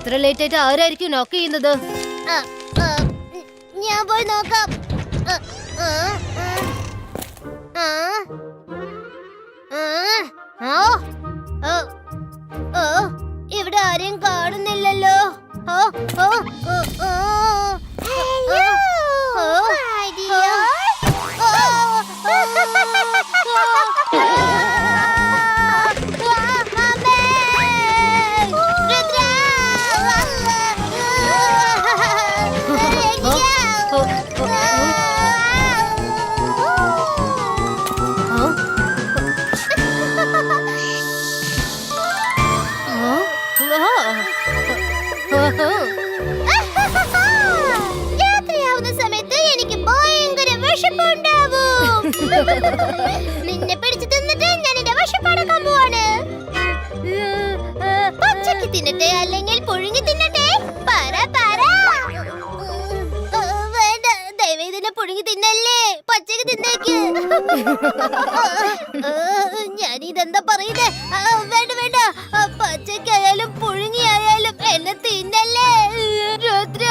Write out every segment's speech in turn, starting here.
ഇത്ര ലേറ്റ് ആയിട്ട് ആരായിരിക്കും നോക്ക് ചെയ്യുന്നത്? ഞാൻ പോയി നോക്കാം. ഇവിടെ ആരെയും കാണുന്നില്ലല്ലോ. രാത്രിയാവുന്ന സമയത്ത് എനിക്ക് ഭയങ്കര വിശപ്പുണ്ടാവും. നിന്നെ പിടിച്ചു തിന്നിട്ട് ഞാൻ എന്റെ വിശപ്പടക്കാൻ പോവാണ്. പച്ചക്ക് തിന്നട്ടെ അല്ലെങ്കിൽ പുഴുങ്ങി തിന്നട്ടെ? വേണ്ട, ദയവായി ഇതിനെ പുഴുങ്ങി തിന്നല്ലേ, പച്ചക്ക് തിന്നേക്ക്. ഞാനിതെന്താ പറയുന്നേ? വേണ്ട വേണ്ട, പച്ചക്കായാലും പുഴുങ്ങിയായാലും എന്നെ തിന്നല്ലേ രുദ്ര.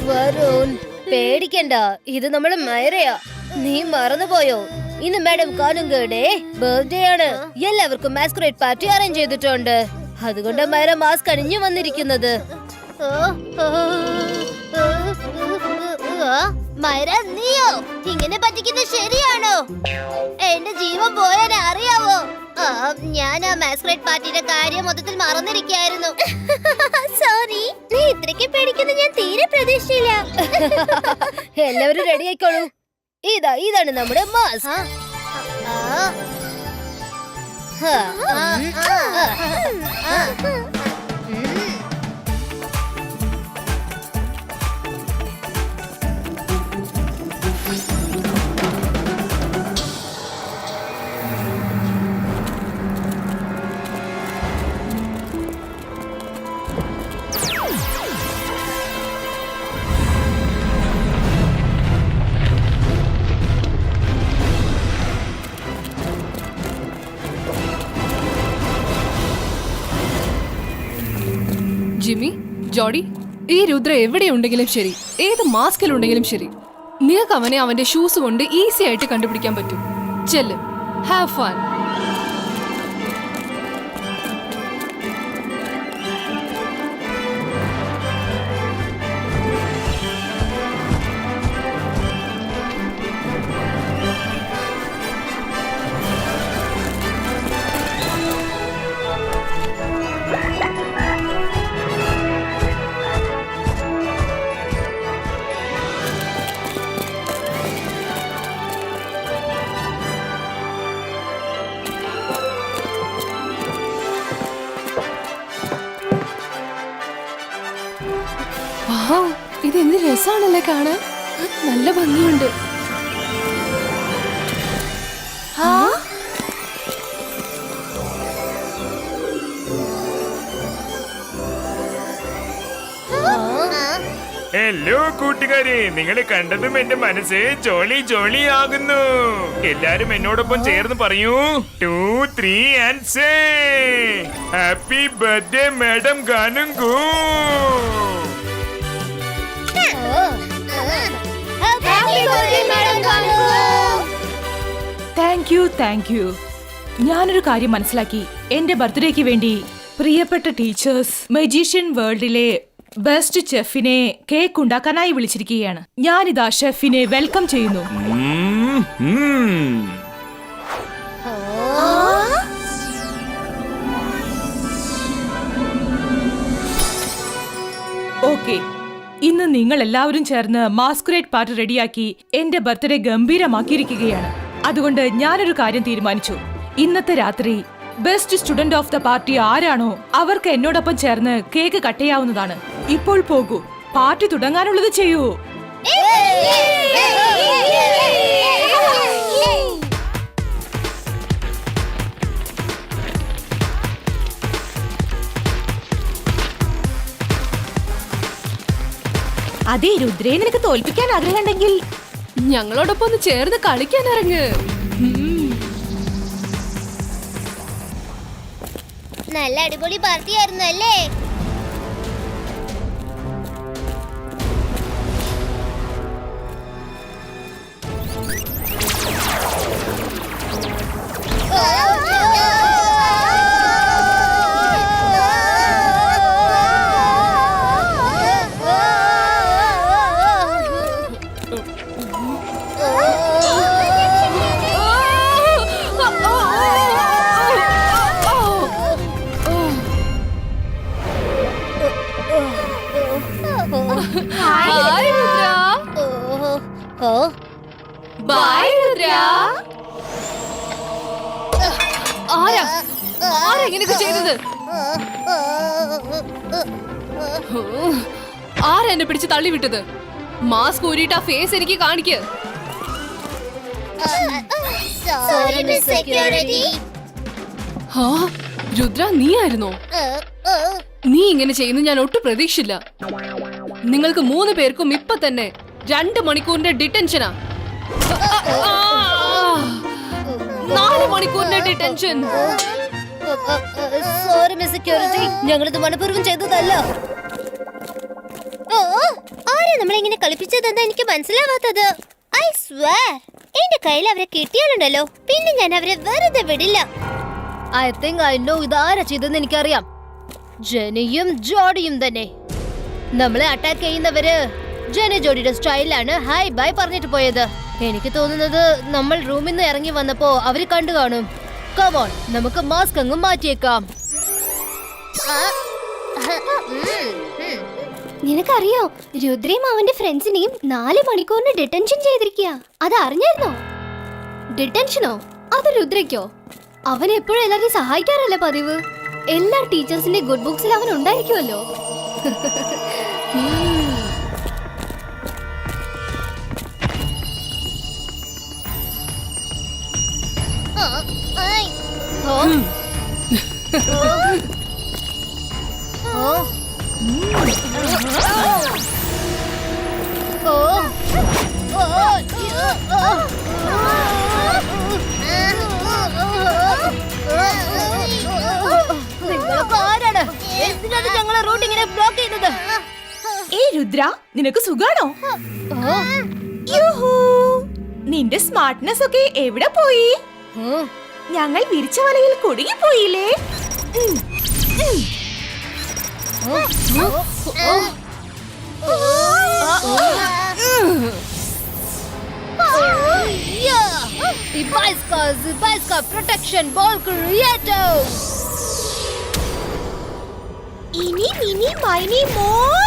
വരുൺ, പേടിക്കണ്ട, ഇത് നമ്മള് മൈറയാ. നീ മറന്നുപോയോ? ഇന്ന് മാഡം കാനുങ്കയുടെ ബർത്ത്ഡേ ആണ്. എല്ലാവർക്കും മാസ്കുറേറ്റ് പാർട്ടി അറേഞ്ച് ചെയ്തിട്ടുണ്ട്. അതുകൊണ്ട് മൈറ മാസ്ക് അണിഞ്ഞു വന്നിരിക്കുന്നത്. മൈറ, നീയോ ഇങ്ങനെ പറ്റിക്കുന്നത് ശരിയാണോ? എന്റെ ജീവൻ പോയാൽ അറിയാവോ? ഞാൻ ആ മാസ്കുറേറ്റ് പാർട്ടിയുടെ കാര്യം മൊത്തത്തിൽ മറന്നിരിക്കായിരുന്നു. സോറി, നീ ഇത്രയ്ക്ക് പേടിക്കുന്നത് ഞാൻ തീരെ പ്രതീക്ഷിച്ചില്ല. എല്ലാവരും റെഡി ആയിക്കോളൂ. ഇതാണ് നമ്മുടെ മാസ്ക്. ജിമ്മി, ജോഡി, ഈ രുദ്ര എവിടെയുണ്ടെങ്കിലും ശരി, ഏത് മാസ്കിലുണ്ടെങ്കിലും ശരി, നിങ്ങൾക്ക് അവനെ അവന്റെ ഷൂസ് കൊണ്ട് ഈസി ആയിട്ട് കണ്ടുപിടിക്കാൻ പറ്റും. ചെല്ല്, ഹാവ് ഫൺ. ഇതെന്ത് രസാണല്ലേ കാണാൻ, നല്ല ഭംഗിയുണ്ട്. ഹലോ കൂട്ടുകാരെ, നിങ്ങളെ കണ്ടതും എന്റെ മനസ്സ് ജോളി ജോളി ആകുന്നു. എല്ലാരും എന്നോടൊപ്പം ചേർന്ന് പറയൂ, 2, 3 and say happy birthday madam കാനുങ്കു. Thank you. ഞാനൊരു കാര്യം മനസ്സിലാക്കി. എന്റെ ബർത്ത്ഡേക്ക് വേണ്ടി പ്രിയപ്പെട്ട ടീച്ചേഴ്സ് മജീഷ്യൻ വേൾഡിലെ ബെസ്റ്റ് ഷെഫിനെ കേക്ക് ഉണ്ടാക്കാനായി വിളിച്ചിരിക്കുകയാണ്. ഞാനിതാ ഷെഫിനെ വെൽക്കം ചെയ്യുന്നു. ഓക്കെ, ഇന്ന് നിങ്ങൾ എല്ലാവരും ചേർന്ന് മാസ്കുറേറ്റ് പാർട്ടി റെഡിയാക്കി എന്റെ ബർത്ത്ഡേ ഗംഭീരമാക്കിയിരിക്കുകയാണ്. അതുകൊണ്ട് ഞാനൊരു കാര്യം തീരുമാനിച്ചു. ഇന്നത്തെ രാത്രി best student of the party ആരാണോ അവർക്ക് എന്നോടൊപ്പം ചേർന്ന് കേക്ക് കട്ട് ചെയ്യാവുന്നതാണ്. ഇപ്പോൾ പോകൂ, പാർട്ടി തുടങ്ങാനുള്ളത് ചെയ്യൂ. അതേ രുദ്രേ, നിനക്ക് തോൽപ്പിക്കാൻ ആഗ്രഹമുണ്ടെങ്കിൽ ഞങ്ങളോടൊപ്പം ഒന്ന് ചേർന്ന് കളിക്കാൻ ഇറങ്ങ്. നല്ല അടിപൊളി പാർട്ടി ആയിരുന്നു അല്ലേ? Hi Rudra. Oh bye Rudra. ആരാ ഇങ്ങനെയൊക്കെ ചെയ്തത്? ആരാ എന്നെ പിടിച്ച് തള്ളി വിട്ടത്? മാസ്ക് ഊരിയിട്ട് ആ ഫേസ് എനിക്ക് കാണിക്ക്. Sorry miss security. ഹാ, രുദ്ര നീ ആയിരുന്നോ? നീ ഇങ്ങനെ ചെയ്യുന്നു ഞാൻ ഒട്ടും പ്രതീക്ഷിച്ചില്ല. നിങ്ങൾക്ക് 3 പേർക്കും ഇപ്പൊ തന്നെ 2 മണിക്കൂറിന്റെ ഡിറ്റൻഷനാ. 4 മണിക്കൂറിന്റെ ഡിറ്റൻഷൻ. സോറി മിസ് സെക്യൂരിറ്റി, ഞങ്ങളിത് മനഃപൂർവ്വം ചെയ്തതല്ല. ആരാ നമ്മളിങ്ങനെ കളിപ്പിച്ചതെന്ന് എനിക്ക് മനസ്സിലാവാത്തത്. ഐ സ്വയർ എന്റെ കയ്യിൽ അവരെ കിട്ടിയാലുണ്ടല്ലോ പിന്നെ ഞാൻ അവരെ വെറുതെ വിടില്ല. ഐ തിങ്ക് ഐ നോ ഇതാരാ ചെയ്തെന്ന് എനിക്കറിയാം. ജെനിയും ജോഡിയും തന്നെ. നമ്മളെ അറ്റാക്ക് ചെയ്യുന്നവര് ജെനി ജോഡിയുടെ സ്റ്റൈലാണ് ഹായ് ബൈ പറഞ്ഞിട്ട് പോയത്. എനിക്ക് തോന്നുന്നത് നമ്മൾ റൂമിൽ നിന്ന് ഇറങ്ങി വന്നപ്പോ അവര് കണ്ടു കാണും. കമോൺ, നമുക്ക് മാസ്ക് അങ്ങ് മാറ്റിയേക്കാം. നിനക്കറിയോ, രുദ്രയും അവന്റെ ഫ്രണ്ട്സിനെയും 4 മണിക്കൂറിന് ഡിറ്റൻഷൻ ചെയ്തിരിക്കുക. അത് അറിഞ്ഞായിരുന്നോ? ഡിറ്റൻഷനോ? അത് രുദ്രയ്ക്കോ? അവൻ എപ്പോഴും എല്ലാവരെയും സഹായിക്കാറല്ലേ പതിവ്. എല്ലാ ടീച്ചേഴ്സിന്റെ ഗുഡ് ബുക്സിൽ അവൻ ഉണ്ടായിരിക്കുമല്ലോ. നിങ്ങളൊക്കെ ആരാണ്? എന്തിനാണ് ഞങ്ങളെ റൂട്ട് ഇങ്ങനെ ബ്ലോക്ക് ചെയ്യുന്നത്? രുദ്ര, നിനക്ക് സുഖാണോ? യൂഹൂ, നിന്റെ സ്മാർട്ട്നെസ് ഒക്കെ എവിടെ പോയി? ഞങ്ങൾ വിരിച്ച വലയിൽ കുടുങ്ങിപ്പോയില്ലേ? Ibaiska Protection Ball Creator. ഇനി മിനി മൈനി മോർ,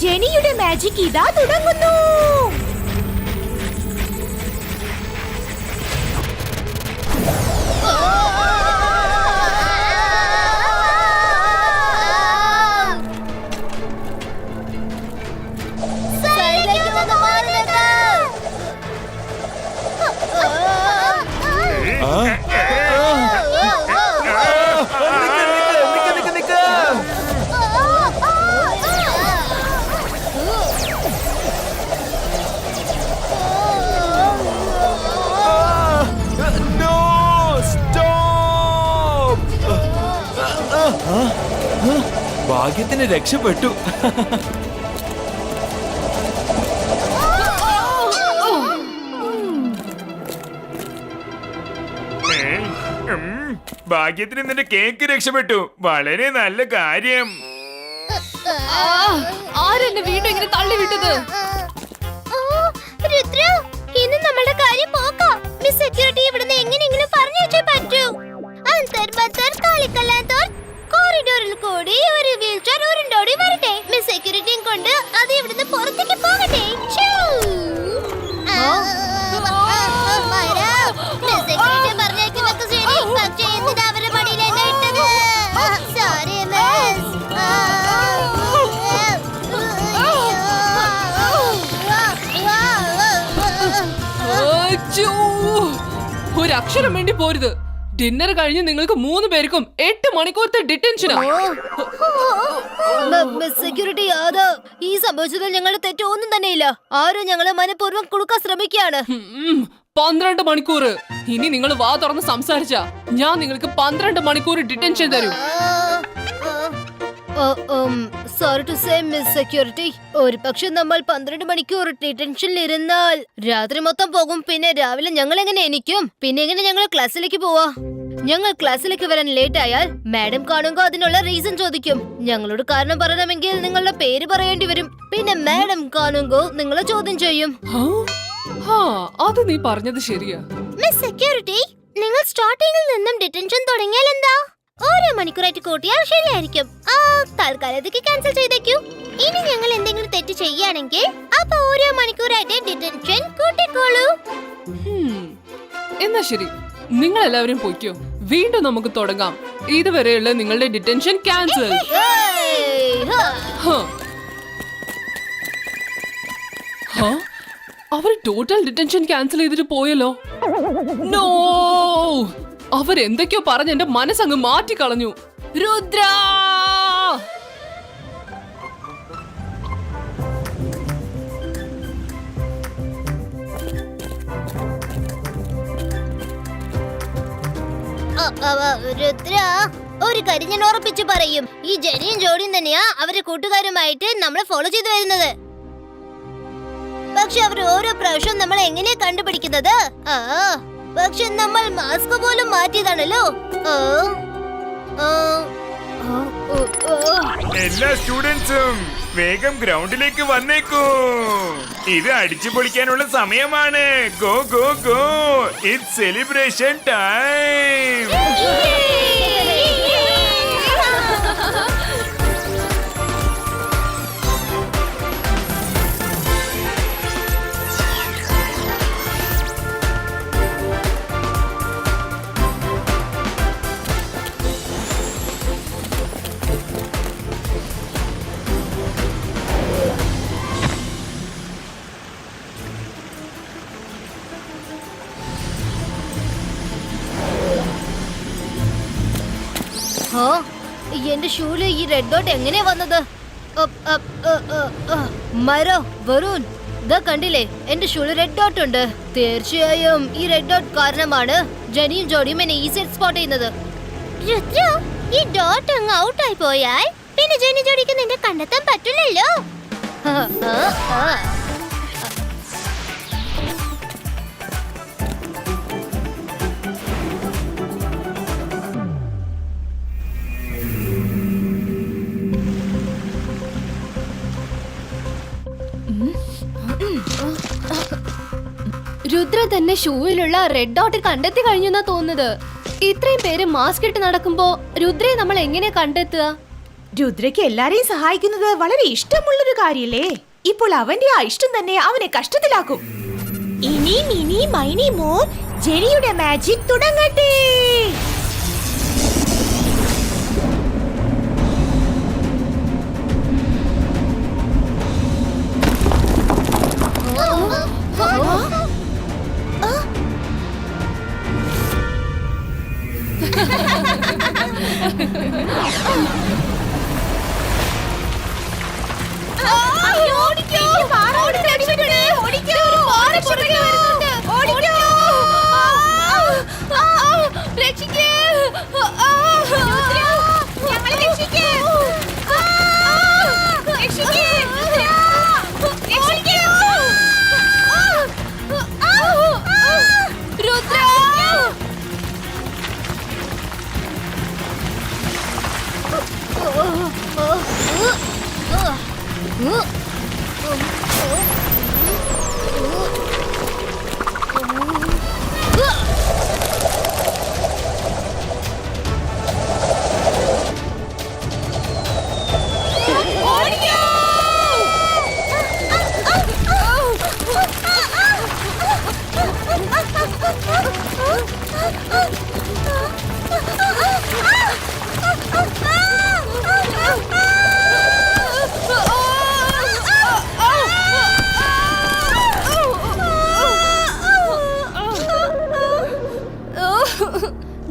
ജെനിയുടെ മാജിക് ഇതാ തുടങ്ങുന്നു. ഭാഗ്യത്തിന് രക്ഷപ്പെട്ടു. ഭാഗ്യത്തിന് നിന്റെ കേക്ക് രക്ഷപ്പെട്ടു. വളരെ നല്ല കാര്യം. ആരെന്നെ വീണ്ടും ഇങ്ങനെ തള്ളി വിട്ടത്? രുദ്ര, ഇന്ന് നമ്മളുടെ കാര്യം പോക്കാം. മിസ് സെക്യൂരിറ്റി ഇവിടുന്ന് എങ്ങനെയെങ്കിലും പറഞ്ഞു വെച്ചേ പറ്റൂ. അന്തർ ബന്തർ കാളിക്കല്ലാന്തോർ കോറിഡോറിൽ കൂടി ഒരു വീൽ ചെയർ ഉരുണ്ടോടി വരട്ടെ. മിസ് സെക്യൂരിറ്റിയും കൊണ്ട് അത് ഇവിടുന്ന് പുറത്തേക്ക് പോകട്ടെ. മിസ് സെക്യൂരിറ്റി പറഞ്ഞേക്കുന്നൊക്കെ ശരി, പക്ഷേ എന്തിനാ അവരുടെ പണിയിൽ എന്നെ ഇട്ടത്? Sorry miss. ഒരു അക്ഷരം വേണ്ടി പോരുത്. ഡിന്നർ കഴിഞ്ഞ് നിങ്ങൾക്ക് 3 പേർക്കും 8 മണിക്കൂറത്തെ ഡിറ്റൻഷനാ. സെക്യൂരിറ്റി, അത് ഈ സംഭവിച്ചതിൽ ഞങ്ങളുടെ തെറ്റൊന്നും തന്നെയില്ല. ആരോ ഞങ്ങളെ മനഃപൂർവ്വം കുടുക്കാൻ ശ്രമിക്കുകയാണ്. 12 മണിക്കൂർ. ഇനി നിങ്ങൾ വാ തുറന്ന് സംസാരിച്ചാ ഞാൻ നിങ്ങൾക്ക് 12 മണിക്കൂർ ഡിറ്റൻഷൻ തരും. Sorry to say miss security, ഒരു പക്ഷെ നമ്മൾ 12 മണിക്കൂർ ഡിറ്റൻഷനിൽ ഇരുന്നാൽ രാത്രി മൊത്തം പോകും. പിന്നെ രാവിലെ ഞങ്ങൾ എങ്ങനെ എണീക്കും? പിന്നെ എങ്ങനെ ഞങ്ങൾ ക്ലാസ്സിലേക്ക് പോവാ? ഞങ്ങൾ ക്ലാസ്സിലേക്ക് വരാൻ ലേറ്റ് ആയാൽ മാഡം കാണുമ്പോൾ അതിനുള്ള റീസൺ ചോദിക്കും. ഞങ്ങളോട് കാരണം പറയണമെങ്കിൽ നിങ്ങളുടെ പേര് പറയേണ്ടി വരും. പിന്നെ മാഡം കാണുമ്പോൾ നിങ്ങളെ ചോദ്യം ചെയ്യും. അത് നീ പറഞ്ഞത് ശരിയാ. മിസ് സെക്യൂരിറ്റി, നിങ്ങൾ സ്റ്റാർട്ടിങ്ങിൽ നിന്നും ഡിറ്റൻഷൻ തുടങ്ങിയാൽ എന്താ? ഓരോ മണിക്കൂറായിട്ട് കൂട്ടിയാൽ ശരിയായിരിക്കും. തൽക്കാലത്തേക്ക് ക്യാൻസൽ ചെയ്തേക്കൂ. ഇനി ഞങ്ങൾ എന്തെങ്കിലും തെറ്റ് ചെയ്യുകയാണെങ്കിൽ അപ്പൊ ഓരോ മണിക്കൂറായിട്ട് ഡിറ്റൻഷൻ കൂട്ടിക്കോളൂ. എന്നാ ശരി, നിങ്ങൾ എല്ലാവരും പൊയ്ക്കോ. വീണ്ടും നമുക്ക് തുടങ്ങാം. ഇതുവരെയുള്ള നിങ്ങളുടെ ഡിറ്റൻഷൻ ക്യാൻസൽ. അവർ ടോട്ടൽ ഡിറ്റൻഷൻ ക്യാൻസൽ ചെയ്തിട്ട് പോയല്ലോ. നോ, അവരെന്തൊക്കെയോ പറഞ്ഞ് എന്റെ മനസ്സങ്ങ് മാറ്റിക്കളഞ്ഞു. രുദ്ര, രുദ്ര, ഒരു കാര്യം ഞാൻ ഉറപ്പിച്ചു പറയും. ഈ ജെനിയും ജോഡിയും തന്നെയാ അവരുടെ കൂട്ടുകാരുമായിട്ട് നമ്മളെ ഫോളോ ചെയ്തു വരുന്നത്. പക്ഷെ അവർ ഓരോ പ്രാവശ്യം നമ്മൾ എങ്ങനെയാ കണ്ടുപിടിക്കുന്നത്? പക്ഷെ നമ്മൾ മാസ്ക് പോലും മാറ്റിയതാണല്ലോ. എല്ലാ സ്റ്റുഡൻസും വേഗം ഗ്രൗണ്ടിലേക്ക് വന്നേക്കൂ. ഇത് അടിച്ചു പൊളിക്കാനുള്ള സമയമാണ്. Go go go, it's celebration time. എന്റെ ഷൂല് ഈ റെഡ് ഡോട്ട് എങ്ങനെയാ വന്നത്? മരോ വരുൺ, ഇതാ കണ്ടില്ലേ, എന്റെ ഷൂല് റെഡ് ഡോട്ട് ഉണ്ട്. തീർച്ചയായും ഈ റെഡ് ഡോട്ട് കാരണമാണ് ജെനിയും ജോഡിയും എന്നെ ഈ സൈഡ് സ്പോട്ട് ചെയ്യുന്നത്. രുദ്ര, ഈ ഡോട്ട് അങ്ങ് ഔട്ട് ആയി പോയാൽ പിന്നെ ജെനി ജോഡിക്ക് നിന്നെ കണ്ടെത്താൻ പറ്റില്ലല്ലോ. രുദ്ര തന്നെ ഷൂവിലുള്ള റെഡ് ഡോട്ട് കണ്ടെത്തി കഴിഞ്ഞെന്നാ തോന്നുന്നത്. ഇത്രയും പേര് മാസ്ക് ഇട്ട് നടക്കുമ്പോ രുദ്രയെ നമ്മൾ എങ്ങനെ കണ്ടെത്തുക? രുദ്രയ്ക്ക് എല്ലാരെയും സഹായിക്കുന്നത് വളരെ ഇഷ്ടമുള്ളൊരു കാര്യല്ലേ? ഇപ്പോൾ അവന്റെ ആ ഇഷ്ടം തന്നെ അവനെ കഷ്ടത്തിലാക്കും. ഇനി മിനി മൈനി മോർ ജെനിയുടെ മാജിക് തുടങ്ങട്ടെ.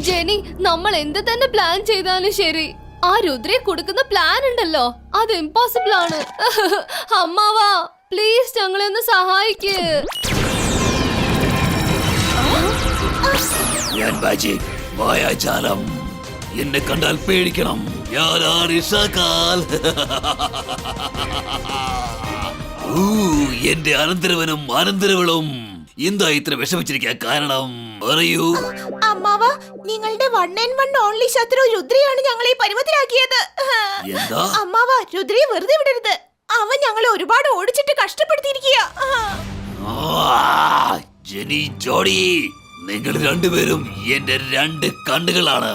ജെനി, നമ്മൾ എന്ത് തന്നെ പ്ലാൻ ചെയ്താലും ശരി, ആ രുദ്രയെ കൊടുക്കുന്ന പ്ലാൻ ഉണ്ടല്ലോ, അത് ഇമ്പോസിബിൾ ആണ്. അമ്മാവാ, പ്ലീസ് ഞങ്ങളെ ഒന്ന് സഹായിക്ക്. മായാജാലം എന്നെ കണ്ടാൽ പേടിക്കണം. ഞാനാണ് ഷാക്കാൽ. എന്റെ അനന്തരവനും അനന്തരവളും എന്താ ഇത്ര വിഷമിച്ചിരിക്കാൻ കാരണം പറയൂ. അമ്മാവ, നിങ്ങളുടെ 1 ഓൺലി ശത്രു രുദ്രയാണ് ഞങ്ങളെ ഈ പരുവത്തിലാക്കിയത്. എന്താ? അമ്മാവ, രുദ്രയെ വെറുതെ വിടരുത്. അവൻ ഞങ്ങളെ ഒരുപാട് ഓടിച്ചിട്ട് കഷ്ടപ്പെടുത്തിയിരിക്കുക. ജെനി, ജോഡി, നിങ്ങൾ രണ്ടുപേരും എന്റെ 2 കണ്ണുകളാണ്.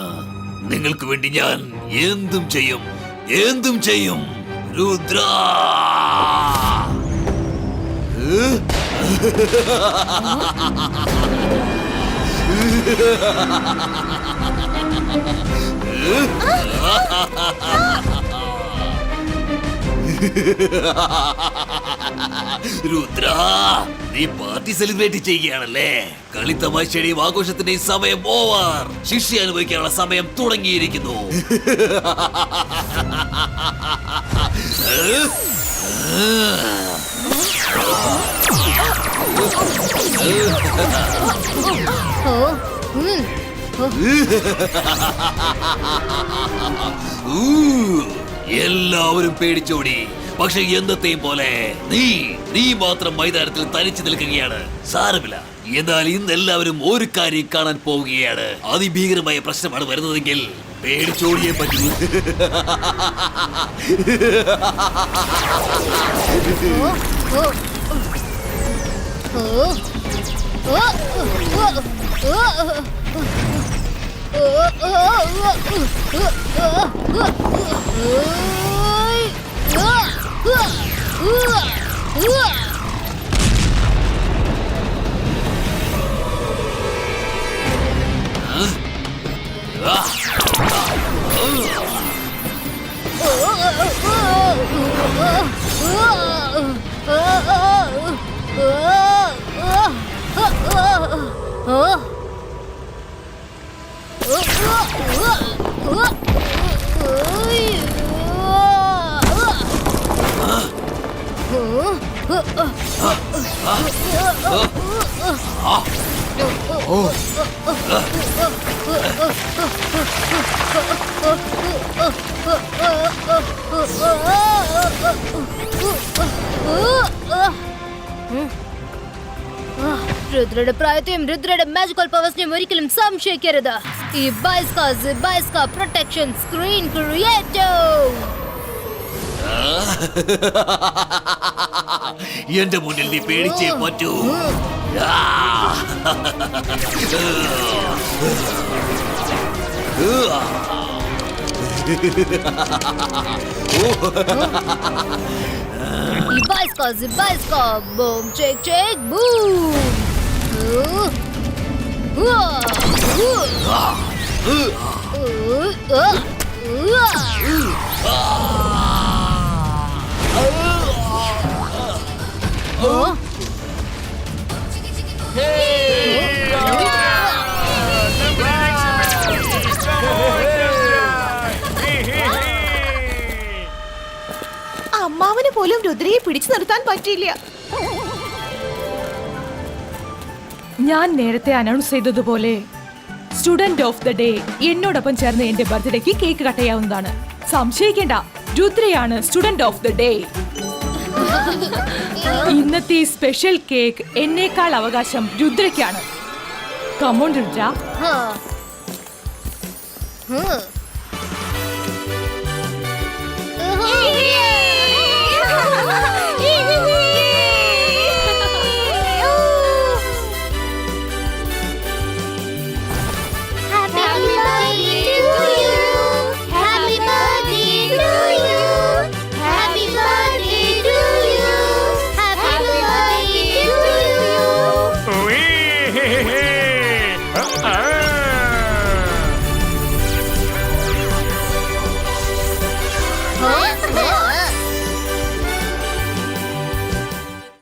നിങ്ങൾക്ക് വേണ്ടി ഞാൻ എന്തും ചെയ്യും, എന്തും ചെയ്യും. രുദ്ര, രുദ്ര, നീ പാർട്ടി സെലിബ്രേറ്റ് ചെയ്യുകയാണല്ലേ? കളിത്തമാശയുടെയും ആഘോഷത്തിന്റെയും സമയം ഓവർ. ശിക്ഷ അനുഭവിക്കാനുള്ള സമയം തുടങ്ങിയിരിക്കുന്നു. എല്ലാവരും പേടിച്ചോടി. പക്ഷെ എന്നത്തെയും പോലെ നീ മാത്രം മൈതാനത്തിൽ തനിച്ചു നിൽക്കുകയാണ്. സാരമില്ല. എന്നാൽ ഇന്ന് എല്ലാവരും ഒരു കാര്യം കാണാൻ പോവുകയാണ്. അതിഭീകരമായ പ്രശ്നമാണ് വരുന്നതെങ്കിൽ പേടിച്ചോടിയേ പറ്റൂ. രുദ്രയുടെ പ്രായത്തെയും രുദ്രയുടെ മാജിക്കൽ പവേഴ്സിനെയും ഒരിക്കലും സംശയിക്കരുത്. ഈ ബൈസ്ക പ്രൊട്ടക്ഷൻ സ്ക്രീൻ ക്രിയേറ്റർ. എന്റെ മുന്നിൽ നീ പേടിച്ചേ പറ്റൂ. Ibaiska, boom, check, boom. അമ്മാവന് പോലും രുദ്രയെ പിടിച്ചു നിർത്താൻ പറ്റില്ല. ഞാൻ നേരത്തെ അനൗൺസ് ചെയ്തതുപോലെ സ്റ്റുഡന്റ് ഓഫ് ദ ഡേ എന്നോടൊപ്പം ചേർന്ന് എന്റെ ബർത്ത്ഡേക്ക് കേക്ക് കട്ട് ചെയ്യാവുന്നതാണ്. സംശയിക്കേണ്ട, രുദ്രയാണ് സ്റ്റുഡന്റ് ഓഫ് ദ ഡേ. ഇന്നത്തെ സ്പെഷ്യൽ കേക്ക് എന്നേക്കാൾ അവകാശം രുദ്രയ്ക്കാണ്. കമോൺ രുദ്ര.